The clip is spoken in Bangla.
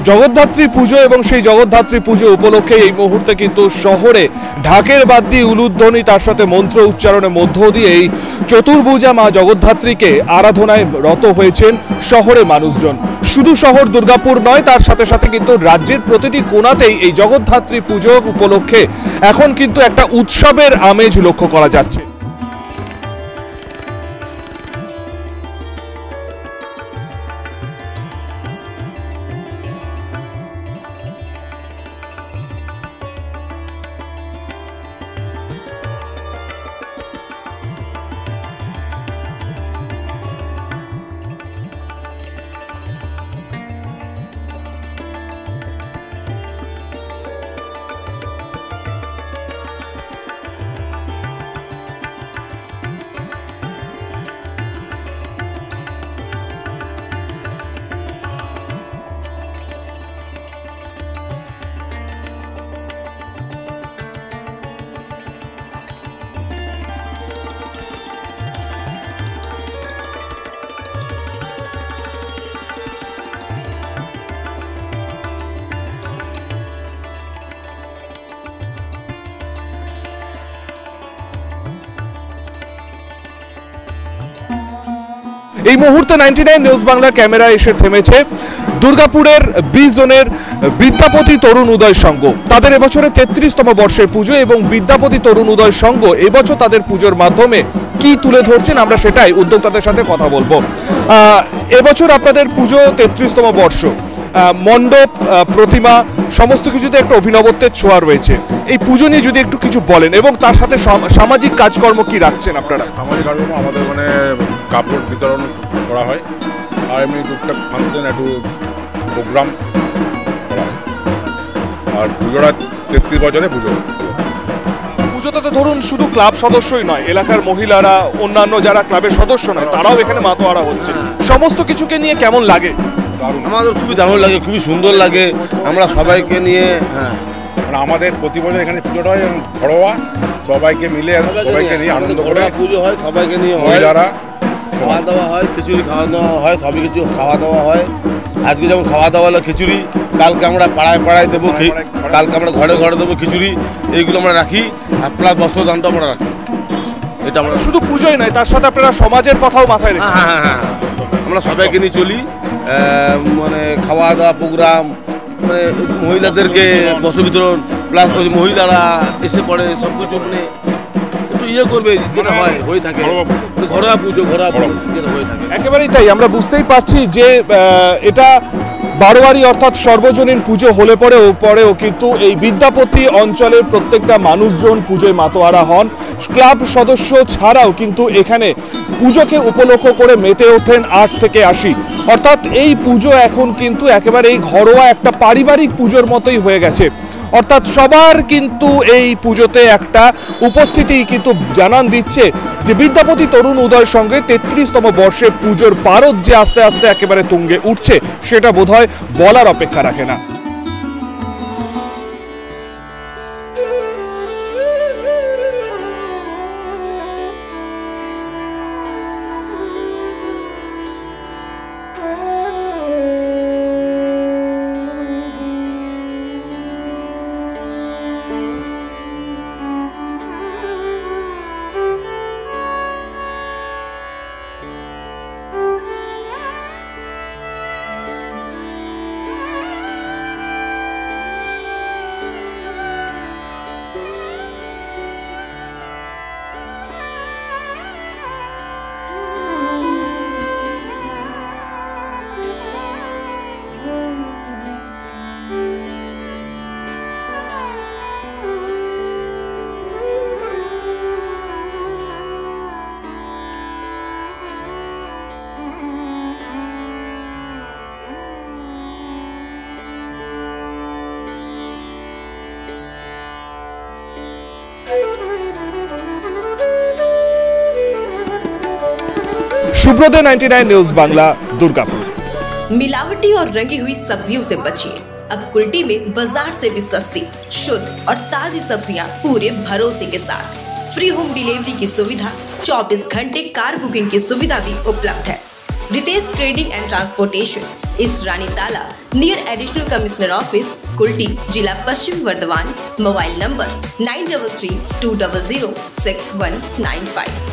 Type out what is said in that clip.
জগদ্ধাত্রী পুজো এবং সেই জগদ্ধাত্রী পুজো উপলক্ষে এই মুহূর্তে কিন্তু শহরে ঢাকের বাদ্যি উলুধ্বনি তার সাথে মন্ত্র উচ্চারণের মধ্য দিয়ে এই চতুর্ভুজা মা জগদ্ধাত্রীকে আরাধনায় রত হয়েছেন শহরে মানুষজন। শুধু শহর দুর্গাপুর নয়, তার সাথে সাথে কিন্তু রাজ্যের প্রতিটি কোণাতেই এই জগদ্ধাত্রী পুজো উপলক্ষে এখন কিন্তু একটা উৎসবের আমেজ লক্ষ্য করা যাচ্ছে। এই মুহূর্তে 99 নিউজ বাংলা ক্যামেরা এসে থেমেছে দুর্গাপুরের 20 জনের বিদ্যাপতি তরুণ উদয় সংঘ। তাদের এবছরে 33তম বর্ষের পুজো এবং বিদ্যাপতি তরুণ উদয় সংঘ এবছর তাদের পুজোর মাধ্যমে কি তুলে ধরছেন আমরা সেটাই উদ্যোক্তাদের সাথে কথা বলবো। এবছর আপনাদের পুজো 33তম বর্ষ, মণ্ডপ, প্রতিমা সমস্ত কিছুতে একটা অভিনবত্বের ছোঁয়া রয়েছে। এই পুজো নিয়ে যদি একটু কিছু বলেন এবং তার সাথে সামাজিক কাজকর্ম কি রাখছেন আপনারা? সামাজিক কাজকর্ম আমাদের মানে কাপড় বিতরণ করা হয়, আর এমনি টুকটাক ফাংশন একটু প্রোগ্রাম করা হয়। আর পুজোটা 33 বছরে পুজোতে তো ধরুন শুধু ক্লাব সদস্যই নয়, এলাকার মহিলারা, অন্যান্য যারা ক্লাবের সদস্য নয় তারাও এখানে মাতোয়ারা হচ্ছে। সমস্ত কিছুকে নিয়ে কেমন লাগে? আমাদের খুবই দারুণ লাগে, খুবই সুন্দর লাগে। আমরা সবাইকে নিয়ে মানে আমাদের প্রতি বছর এখানে পুজোটা হয় ঘরোয়া, সবাইকে মিলে সবাইকে নিয়ে আনন্দ করে পুজো হয়, সবাইকে নিয়ে মহিলারা খাওয়া দাওয়া হয়, খিচুড়ি খাওয়া দাওয়া হয়, সবই কিছু খাওয়া দাওয়া হয়। আজকে যেমন খাওয়া দাওয়া হলো খিচুড়ি, কালকে আমরা পাড়ায় পাড়ায় দেবো, কালকে আমরা ঘরে ঘরে দেবো খিচুড়ি, এইগুলো আমরা রাখি। আর প্লাস বস্ত্রদানটা আমরা রাখি। এটা আমরা শুধু পুজোই নয়, তার সাথে আপনারা সমাজের কথাও মাথায় রেখে আমরা সবাইকে নিয়ে চলি। মানে খাওয়া দাওয়া প্রোগ্রাম, মানে মহিলাদেরকে বস্ত্র বিতরণ, প্লাস ওই মহিলারা এসে পড়ে সব কিছু মানে একটু ইয়ে করবে, যেটা হয় হয়ে থাকে ঘরোয়া পুজো যেটা হয়ে থাকে। একেবারেই তাই, আমরা বুঝতেই পারছি যে এটা বারোয়ারি অর্থাৎ সর্বজনীন পুজো হলে পরেও কিন্তু এই বিদ্যাপতি অঞ্চলের প্রত্যেকটা মানুষজন পুজোয় মাতোয়ারা হন। ক্লাব সদস্য ছাড়াও কিন্তু এখানে পুজোকে উপলক্ষ করে মেতে ওঠেন 8 থেকে 80। অর্থাৎ এই পুজো এখন কিন্তু একেবারে এই ঘরোয়া একটা পারিবারিক পুজোর মতোই হয়ে গেছে। অর্থাৎ সবার কিন্তু এই পুজোতে একটা উপস্থিতি কিন্তু জানান দিচ্ছে যে বিদ্যাপতি তরুণ উদয় সঙ্গে 33তম বর্ষে পুজোর পারদ যে আস্তে আস্তে একেবারে তুঙ্গে উঠছে সেটা বোধহয় বলার অপেক্ষা রাখে না। सुब्रत 99 न्यूज बांग्ला दुर्गापुर। मिलावटी और रंगी हुई सब्जियों से बचिए। अब कुल्टी में बाजार से भी सस्ती, शुद्ध और ताजी सब्जियां पूरे भरोसे के साथ। फ्री होम डिलीवरी की सुविधा, 24 घंटे कार बुकिंग की सुविधा भी उपलब्ध है। रितेश ट्रेडिंग एंड ट्रांसपोर्टेशन, इस रानी ताला near additional commissioner office Kulti, जिला पश्चिम वर्धमान। Mobile number 9332006195।